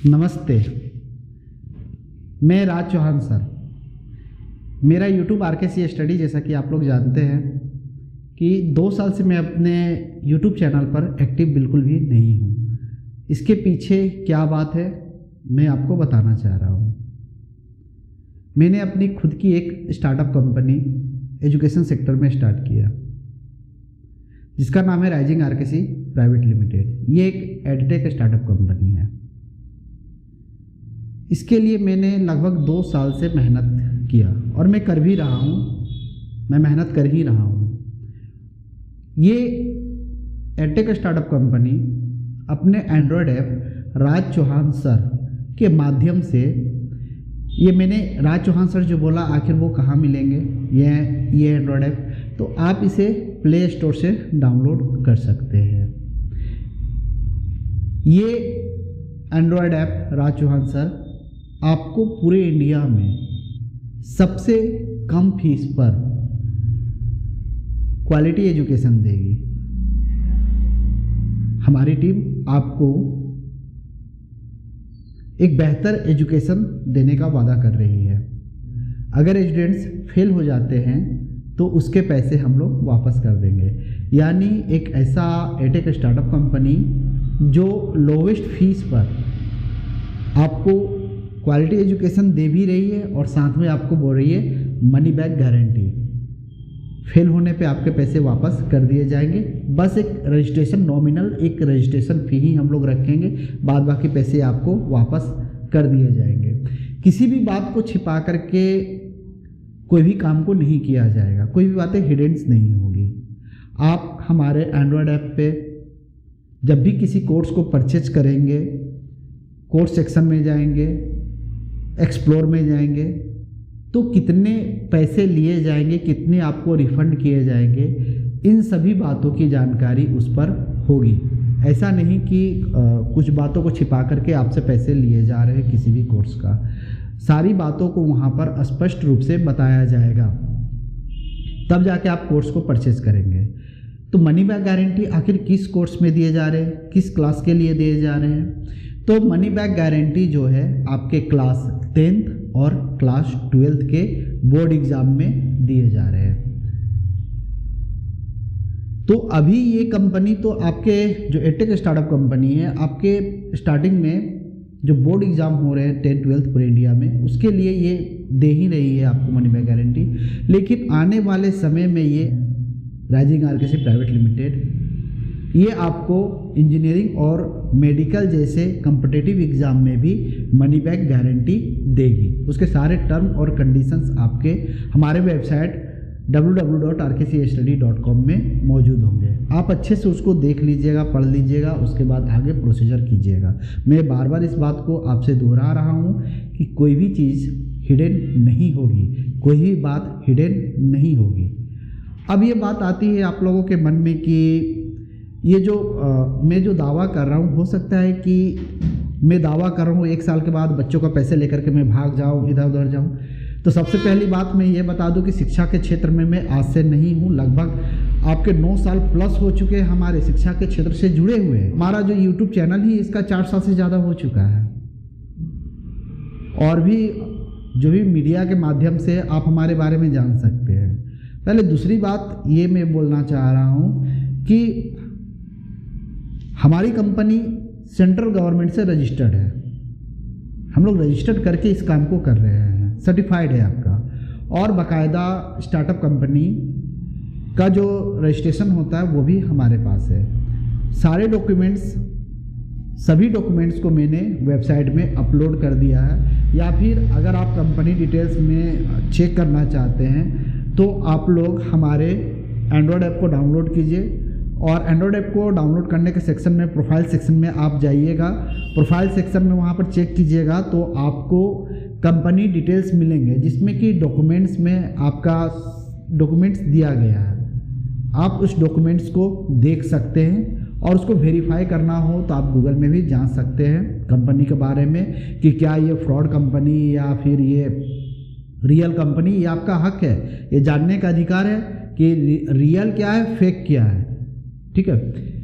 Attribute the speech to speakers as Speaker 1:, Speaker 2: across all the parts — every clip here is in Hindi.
Speaker 1: नमस्ते, मैं राज चौहान सर। मेरा यूट्यूब RKC स्टडी, जैसा कि आप लोग जानते हैं कि 2 साल से मैं अपने यूट्यूब चैनल पर एक्टिव बिल्कुल भी नहीं हूँ। इसके पीछे क्या बात है मैं आपको बताना चाह रहा हूँ। मैंने अपनी खुद की एक स्टार्टअप कंपनी एजुकेशन सेक्टर में स्टार्ट किया, जिसका नाम है राइजिंग RKC प्राइवेट लिमिटेड। ये एक एडटेक स्टार्टअप कंपनी है। इसके लिए मैंने लगभग 2 साल से मेहनत किया और मैं कर भी रहा हूँ, मैं मेहनत कर ही रहा हूँ। ये एडटेक स्टार्टअप कंपनी अपने एंड्रॉयड ऐप राज चौहान सर के माध्यम से, ये मैंने राज चौहान सर जो बोला, आखिर वो कहाँ मिलेंगे ये एंड्रॉयड ऐप, तो आप इसे प्ले स्टोर से डाउनलोड कर सकते हैं। ये एंड्रॉयड ऐप राज चौहान सर आपको पूरे इंडिया में सबसे कम फीस पर क्वालिटी एजुकेशन देगी। हमारी टीम आपको एक बेहतर एजुकेशन देने का वादा कर रही है। अगर स्टूडेंट्स फेल हो जाते हैं तो उसके पैसे हम लोग वापस कर देंगे। यानी एक ऐसा एडटेक स्टार्टअप कंपनी जो लोवेस्ट फीस पर आपको क्वालिटी एजुकेशन दे भी रही है और साथ में आपको बोल रही है मनी बैक गारंटी। फेल होने पे आपके पैसे वापस कर दिए जाएंगे। बस एक रजिस्ट्रेशन, नॉमिनल एक रजिस्ट्रेशन फ़ी ही हम लोग रखेंगे, बाद बाकी पैसे आपको वापस कर दिए जाएंगे। किसी भी बात को छिपा करके कोई भी काम को नहीं किया जाएगा, कोई भी बातें हिडन्स नहीं होगी। आप हमारे एंड्रॉयड ऐप पे जब भी किसी कोर्स को परचेज करेंगे, कोर्स सेक्शन में जाएंगे, एक्सप्लोर में जाएंगे, तो कितने पैसे लिए जाएंगे, कितने आपको रिफ़ंड किए जाएंगे, इन सभी बातों की जानकारी उस पर होगी। ऐसा नहीं कि कुछ बातों को छिपा करके आपसे पैसे लिए जा रहे हैं किसी भी कोर्स का। सारी बातों को वहाँ पर स्पष्ट रूप से बताया जाएगा, तब जाके आप कोर्स को परचेज करेंगे। तो मनी बैक गारंटी आखिर किस कोर्स में दिए जा रहे हैं, किस क्लास के लिए दिए जा रहे हैं? तो मनी बैक गारंटी जो है आपके क्लास 10th और क्लास 12th के बोर्ड एग्ज़ाम में दिए जा रहे हैं। तो अभी ये कंपनी तो आपके जो एडटेक स्टार्टअप कंपनी है, आपके स्टार्टिंग में जो बोर्ड एग्ज़ाम हो रहे हैं 10th 12th पूरे इंडिया में, उसके लिए ये दे ही रही है आपको मनी बैक गारंटी। लेकिन आने वाले समय में ये राइजिंग RKC प्राइवेट लिमिटेड ये आपको इंजीनियरिंग और मेडिकल जैसे कॉम्पिटिटिव एग्ज़ाम में भी मनी बैक गारंटी देगी। उसके सारे टर्म और कंडीशंस आपके हमारे वेबसाइट www.rkcstudy.com में मौजूद होंगे। आप अच्छे से उसको देख लीजिएगा, पढ़ लीजिएगा, उसके बाद आगे प्रोसीजर कीजिएगा। मैं बार बार इस बात को आपसे दोहरा रहा हूँ कि कोई भी चीज़ हिडन नहीं होगी, कोई भी बात हिडन नहीं होगी। अब ये बात आती है आप लोगों के मन में कि ये जो मैं जो दावा कर रहा हूँ, हो सकता है कि मैं दावा कर रहा हूँ 1 साल के बाद बच्चों का पैसे लेकर के मैं भाग जाऊँ, इधर उधर जाऊँ। तो सबसे पहली बात मैं ये बता दूँ कि शिक्षा के क्षेत्र में मैं आज से नहीं हूँ। लगभग आपके 9 साल प्लस हो चुके हैं हमारे शिक्षा के क्षेत्र से जुड़े हुए हैं। हमारा जो यूट्यूब चैनल ही इसका 4 साल से ज़्यादा हो चुका है। और भी जो भी मीडिया के माध्यम से आप हमारे बारे में जान सकते हैं। पहले दूसरी बात ये मैं बोलना चाह रहा हूँ कि हमारी कंपनी सेंट्रल गवर्नमेंट से रजिस्टर्ड है। हम लोग रजिस्टर्ड करके इस काम को कर रहे हैं, सर्टिफाइड है आपका। और बाकायदा स्टार्टअप कंपनी का जो रजिस्ट्रेशन होता है वो भी हमारे पास है। सारे डॉक्यूमेंट्स, सभी डॉक्यूमेंट्स को मैंने वेबसाइट में अपलोड कर दिया है। या फिर अगर आप कंपनी डिटेल्स में चेक करना चाहते हैं तो आप लोग हमारे एंड्रॉयड ऐप को डाउनलोड कीजिए, और एंड्रॉयड ऐप को डाउनलोड करने के सेक्शन में प्रोफाइल सेक्शन में आप जाइएगा। प्रोफाइल सेक्शन में वहाँ पर चेक कीजिएगा तो आपको कंपनी डिटेल्स मिलेंगे, जिसमें कि डॉक्यूमेंट्स में आपका डॉक्यूमेंट्स दिया गया है। आप उस डॉक्यूमेंट्स को देख सकते हैं और उसको वेरीफाई करना हो तो आप गूगल में भी जान सकते हैं कंपनी के बारे में कि क्या ये फ्रॉड कंपनी या फिर ये रियल कंपनी। ये आपका हक है, ये जानने का अधिकार है कि रियल क्या है, फेक क्या है। ठीक है।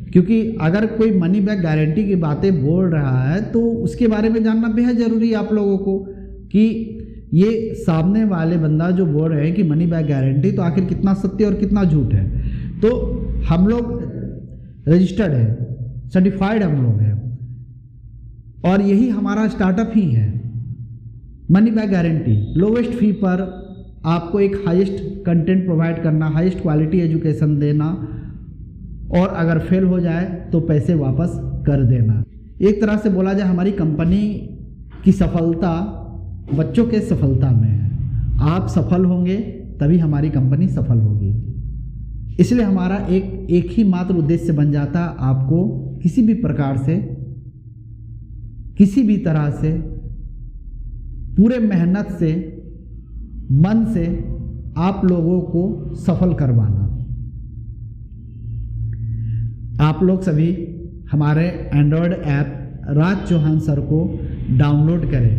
Speaker 1: क्योंकि अगर कोई मनी बैक गारंटी की बातें बोल रहा है तो उसके बारे में जानना बेहद ज़रूरी है आप लोगों को कि ये सामने वाले बंदा जो बोल रहे हैं कि मनी बैक गारंटी, तो आखिर कितना सत्य और कितना झूठ है। तो हम लोग रजिस्टर्ड है, सर्टिफाइड हम लोग हैं, और यही हमारा स्टार्टअप ही है। मनी बैक गारंटी, लोवेस्ट फी पर आपको एक हाईएस्ट कंटेंट प्रोवाइड करना, हाईएस्ट क्वालिटी एजुकेशन देना, और अगर फेल हो जाए तो पैसे वापस कर देना। एक तरह से बोला जाए हमारी कंपनी की सफलता बच्चों के सफलता में है। आप सफल होंगे तभी हमारी कंपनी सफल होगी। इसलिए हमारा एक ही मात्र उद्देश्य बन जाता है, आपको किसी भी प्रकार से, किसी भी तरह से, पूरे मेहनत से, मन से आप लोगों को सफल करवाना। आप लोग सभी हमारे एंड्रॉयड ऐप राज चौहान सर को डाउनलोड करें,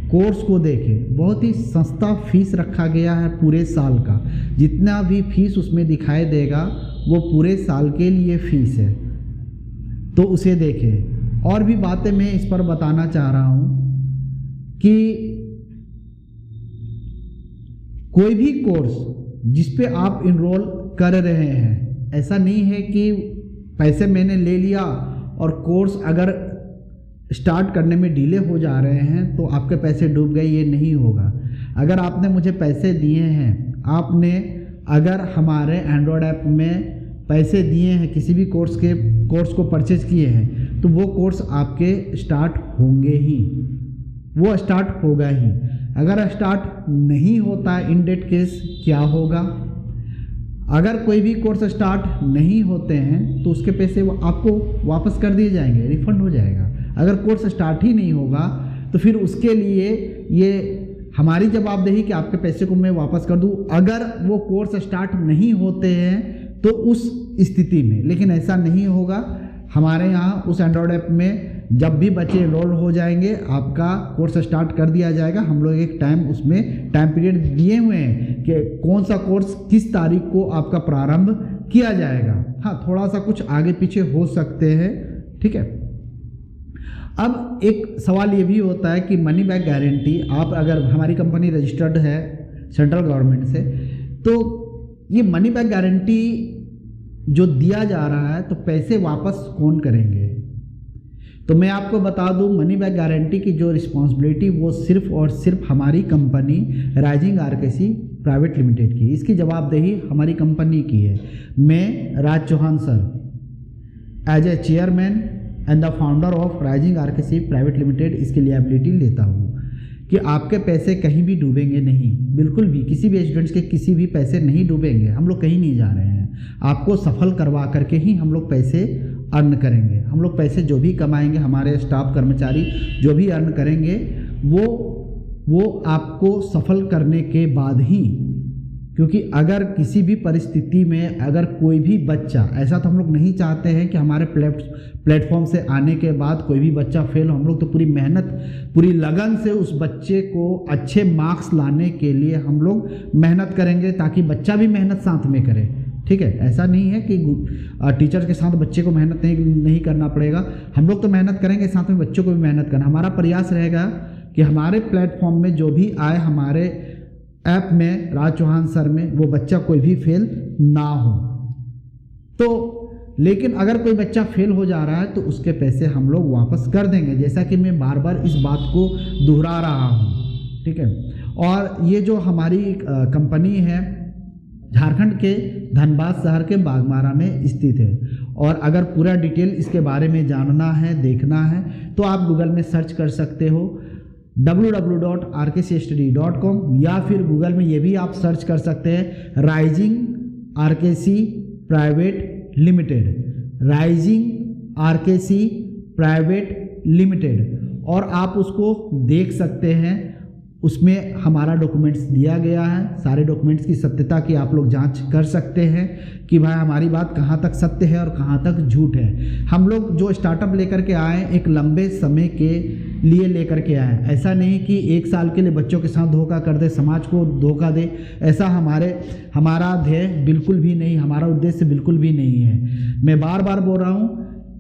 Speaker 1: कोर्स को देखें। बहुत ही सस्ता फीस रखा गया है पूरे साल का। जितना भी फीस उसमें दिखाई देगा वो पूरे साल के लिए फीस है, तो उसे देखें। और भी बातें मैं इस पर बताना चाह रहा हूँ कि कोई भी कोर्स जिस पे आप इनरोल कर रहे हैं, ऐसा नहीं है कि पैसे मैंने ले लिया और कोर्स अगर स्टार्ट करने में डिले हो जा रहे हैं तो आपके पैसे डूब गए, ये नहीं होगा। अगर आपने मुझे पैसे दिए हैं, आपने अगर हमारे एंड्रॉयड ऐप में पैसे दिए हैं, किसी भी कोर्स को परचेज किए हैं, तो वो कोर्स आपके स्टार्ट होंगे ही, वो स्टार्ट होगा ही। अगर स्टार्ट नहीं होता इन डेट केस क्या होगा? अगर कोई भी कोर्स स्टार्ट नहीं होते हैं तो उसके पैसे आपको वापस कर दिए जाएंगे, रिफंड हो जाएगा। अगर कोर्स स्टार्ट ही नहीं होगा तो फिर उसके लिए ये हमारी जवाबदेही कि आपके पैसे को मैं वापस कर दूं, अगर वो कोर्स स्टार्ट नहीं होते हैं तो उस स्थिति में। लेकिन ऐसा नहीं होगा। हमारे यहाँ उस एंड्रॉयड ऐप में जब भी बच्चे एनरोल हो जाएंगे आपका कोर्स स्टार्ट कर दिया जाएगा। हम लोग एक टाइम उसमें टाइम पीरियड दिए हुए हैं कि कौन सा कोर्स किस तारीख को आपका प्रारंभ किया जाएगा। हाँ, थोड़ा सा कुछ आगे पीछे हो सकते हैं, ठीक है। अब एक सवाल ये भी होता है कि मनी बैक गारंटी, आप अगर हमारी कंपनी रजिस्टर्ड है सेंट्रल गवर्नमेंट से, तो ये मनी बैक गारंटी जो दिया जा रहा है तो पैसे वापस कौन करेंगे? तो मैं आपको बता दूं, मनी बैक गारंटी की जो रिस्पॉन्सिबिलिटी वो सिर्फ और सिर्फ हमारी company Rising RKC private limited की, इसकी जवाबदेही हमारी कंपनी की है। मैं Raj Chauhan sir as a chairman and the founder of Rising RKC private limited इसकी लिएबिलिटी लेता हूँ कि आपके पैसे कहीं भी डूबेंगे नहीं, बिल्कुल भी। किसी भी स्टूडेंट्स के किसी भी पैसे नहीं डूबेंगे। हम लोग कहीं नहीं जा रहे हैं। आपको सफल करवा करके ही हम लोग पैसे अर्न करेंगे। हम लोग पैसे जो भी कमाएंगे, हमारे स्टाफ कर्मचारी जो भी अर्न करेंगे, वो आपको सफल करने के बाद ही। क्योंकि अगर किसी भी परिस्थिति में अगर कोई भी बच्चा, ऐसा तो हम लोग नहीं चाहते हैं कि हमारे प्लेटफॉर्म से आने के बाद कोई भी बच्चा फेल हो। हम लोग तो पूरी मेहनत, पूरी लगन से उस बच्चे को अच्छे मार्क्स लाने के लिए हम लोग मेहनत करेंगे, ताकि बच्चा भी मेहनत साथ में करे, ठीक है। ऐसा नहीं है कि टीचर के साथ बच्चे को मेहनत नहीं करना पड़ेगा। हम लोग तो मेहनत करेंगे, साथ में बच्चों को भी मेहनत करना। हमारा प्रयास रहेगा कि हमारे प्लेटफॉर्म में जो भी आए, हमारे ऐप में राज चौहान सर में, वो बच्चा कोई भी फेल ना हो। तो लेकिन अगर कोई बच्चा फेल हो जा रहा है तो उसके पैसे हम लोग वापस कर देंगे, जैसा कि मैं बार बार इस बात को दोहरा रहा हूँ, ठीक है। और ये जो हमारी कंपनी है झारखंड के धनबाद शहर के बागमारा में स्थित है। और अगर पूरा डिटेल इसके बारे में जानना है, देखना है, तो आप गूगल में सर्च कर सकते हो www.rkcstudy.com, या फिर गूगल में ये भी आप सर्च कर सकते हैं rising RKC private limited, rising RKC private limited, और आप उसको देख सकते हैं। उसमें हमारा डॉक्यूमेंट्स दिया गया है। सारे डॉक्यूमेंट्स की सत्यता की आप लोग जांच कर सकते हैं कि भाई हमारी बात कहाँ तक सत्य है और कहाँ तक झूठ है। हम लोग जो स्टार्टअप लेकर के आए एक लंबे समय के लिए लेकर के आए, ऐसा नहीं कि 1 साल के लिए बच्चों के साथ धोखा कर दे, समाज को धोखा दे, ऐसा हमारा ध्येय बिल्कुल भी नहीं, हमारा उद्देश्य बिल्कुल भी नहीं है। मैं बार बार बोल रहा हूँ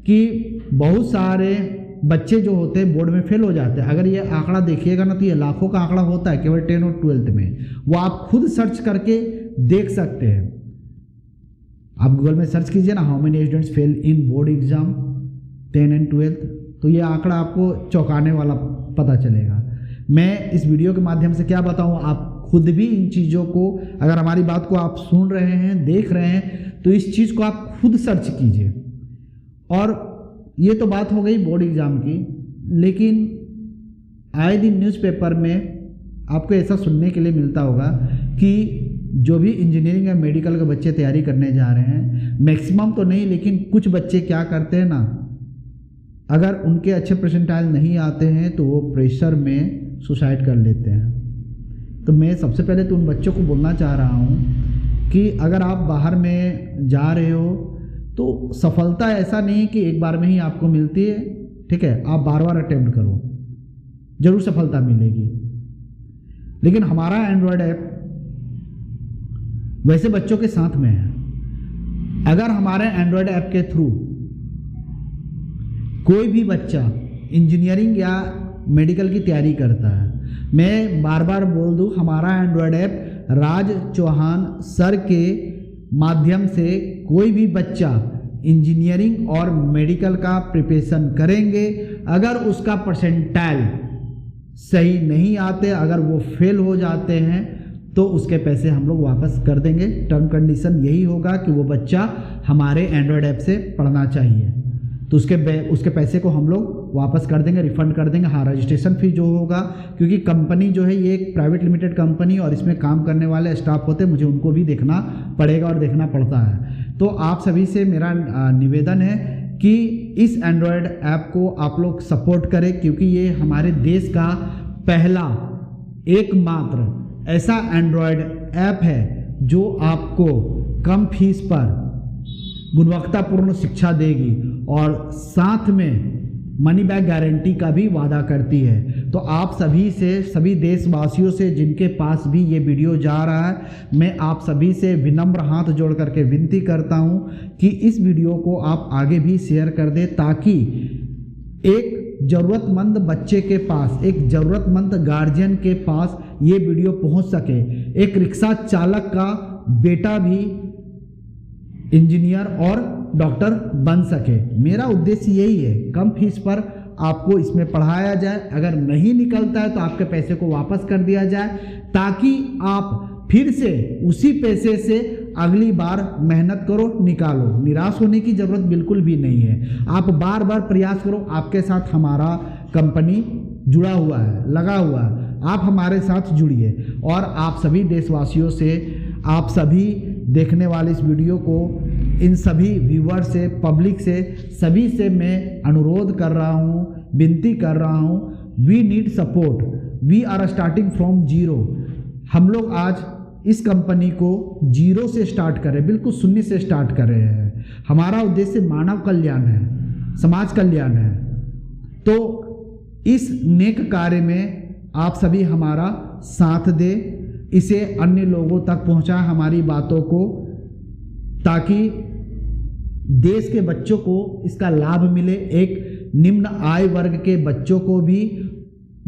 Speaker 1: कि बहुत सारे बच्चे जो होते हैं बोर्ड में फेल हो जाते हैं। अगर ये आंकड़ा देखिएगा ना तो ये लाखों का आंकड़ा होता है केवल 10 और 12th में। वो आप खुद सर्च करके देख सकते हैं। आप गूगल में सर्च कीजिए ना, how many students fail in board exam 10 and 12th, तो ये आंकड़ा आपको चौंकाने वाला पता चलेगा। मैं इस वीडियो के माध्यम से क्या बताऊँ, आप खुद भी इन चीज़ों को, अगर हमारी बात को आप सुन रहे हैं, देख रहे हैं, तो इस चीज़ को आप खुद सर्च कीजिए। और ये तो बात हो गई बोर्ड एग्ज़ाम की, लेकिन आए दिन न्यूज़पेपर में आपको ऐसा सुनने के लिए मिलता होगा कि जो भी इंजीनियरिंग या मेडिकल के बच्चे तैयारी करने जा रहे हैं, मैक्सिमम तो नहीं लेकिन कुछ बच्चे क्या करते हैं ना, अगर उनके अच्छे परसेंटाइल नहीं आते हैं तो वो प्रेशर में सुसाइड कर लेते हैं। तो मैं सबसे पहले तो उन बच्चों को बोलना चाह रहा हूँ कि अगर आप बाहर में जा रहे हो तो सफलता ऐसा नहीं कि एक बार में ही आपको मिलती है, ठीक है। आप बार बार अटेम्प्ट करो, जरूर सफलता मिलेगी। लेकिन हमारा एंड्रॉयड ऐप वैसे बच्चों के साथ में है। अगर हमारे एंड्रॉयड ऐप के थ्रू कोई भी बच्चा इंजीनियरिंग या मेडिकल की तैयारी करता है, मैं बार बार बोल दूं, हमारा एंड्रॉयड ऐप राज चौहान सर के माध्यम से कोई भी बच्चा इंजीनियरिंग और मेडिकल का प्रिपरेशन करेंगे, अगर उसका परसेंटाइल सही नहीं आते, अगर वो फेल हो जाते हैं, तो उसके पैसे हम लोग वापस कर देंगे। टर्म कंडीशन यही होगा कि वो बच्चा हमारे एंड्रॉयड ऐप से पढ़ना चाहिए, तो उसके पैसे को हम लोग वापस कर देंगे, रिफंड कर देंगे। हाँ, रजिस्ट्रेशन फी जो होगा, क्योंकि कंपनी जो है ये एक प्राइवेट लिमिटेड कंपनी और इसमें काम करने वाले स्टाफ होते हैं, मुझे उनको भी देखना पड़ेगा और देखना पड़ता है। तो आप सभी से मेरा निवेदन है कि इस एंड्रॉयड ऐप को आप लोग सपोर्ट करें, क्योंकि ये हमारे देश का पहला एकमात्र ऐसा एंड्रॉयड ऐप है जो आपको कम फीस पर गुणवत्तापूर्ण शिक्षा देगी और साथ में मनी बैक गारंटी का भी वादा करती है। तो आप सभी से, सभी देशवासियों से जिनके पास भी ये वीडियो जा रहा है, मैं आप सभी से विनम्र हाथ जोड़ करके विनती करता हूं कि इस वीडियो को आप आगे भी शेयर कर दें, ताकि एक ज़रूरतमंद बच्चे के पास, एक ज़रूरतमंद गार्जियन के पास ये वीडियो पहुंच सके। एक रिक्शा चालक का बेटा भी इंजीनियर और डॉक्टर बन सके। मेरा उद्देश्य यही है, कम फीस पर आपको इसमें पढ़ाया जाए। अगर नहीं निकलता है तो आपके पैसे को वापस कर दिया जाए, ताकि आप फिर से उसी पैसे से अगली बार मेहनत करो, निकालो। निराश होने की ज़रूरत बिल्कुल भी नहीं है। आप बार बार प्रयास करो। आपके साथ हमारा कंपनी जुड़ा हुआ है, लगा हुआ है। आप हमारे साथ जुड़िए। और आप सभी देशवासियों से, आप सभी देखने वाले इस वीडियो को, इन सभी व्यूअर से, पब्लिक से, सभी से मैं अनुरोध कर रहा हूँ, विनती कर रहा हूँ, we need support, we are starting from zero. हम लोग आज इस कंपनी को जीरो से स्टार्ट कर रहे हैं, बिल्कुल शून्य से स्टार्ट कर रहे हैं। हमारा उद्देश्य मानव कल्याण है, समाज कल्याण है। तो इस नेक कार्य में आप सभी हमारा साथ दें, इसे अन्य लोगों तक पहुंचाएं हमारी बातों को, ताकि देश के बच्चों को इसका लाभ मिले। एक निम्न आय वर्ग के बच्चों को भी,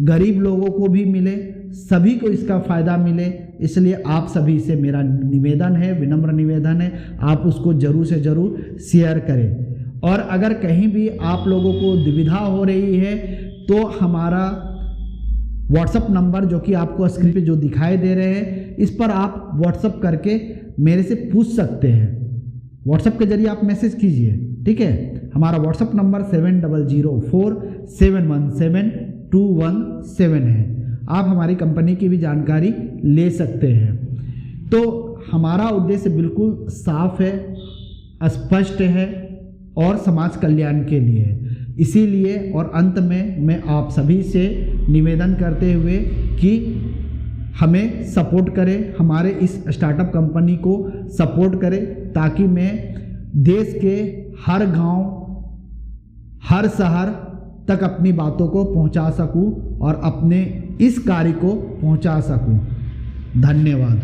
Speaker 1: गरीब लोगों को भी मिले, सभी को इसका फ़ायदा मिले। इसलिए आप सभी से मेरा निवेदन है, विनम्र निवेदन है, आप उसको ज़रूर से ज़रूर शेयर करें। और अगर कहीं भी आप लोगों को दुविधा हो रही है तो हमारा व्हाट्सअप नंबर जो कि आपको स्क्रीन पे जो दिखाई दे रहे हैं, इस पर आप व्हाट्सअप करके मेरे से पूछ सकते हैं। व्हाट्सअप के जरिए आप मैसेज कीजिए, ठीक है। हमारा व्हाट्सअप नंबर 7004717217 है। आप हमारी कंपनी की भी जानकारी ले सकते हैं। तो हमारा उद्देश्य बिल्कुल साफ है, स्पष्ट है और समाज कल्याण के लिए है। इसीलिए और अंत में मैं आप सभी से निवेदन करते हुए कि हमें सपोर्ट करें, हमारे इस स्टार्टअप कंपनी को सपोर्ट करें, ताकि मैं देश के हर गांव, हर शहर तक अपनी बातों को पहुंचा सकूं और अपने इस कार्य को पहुंचा सकूं। धन्यवाद।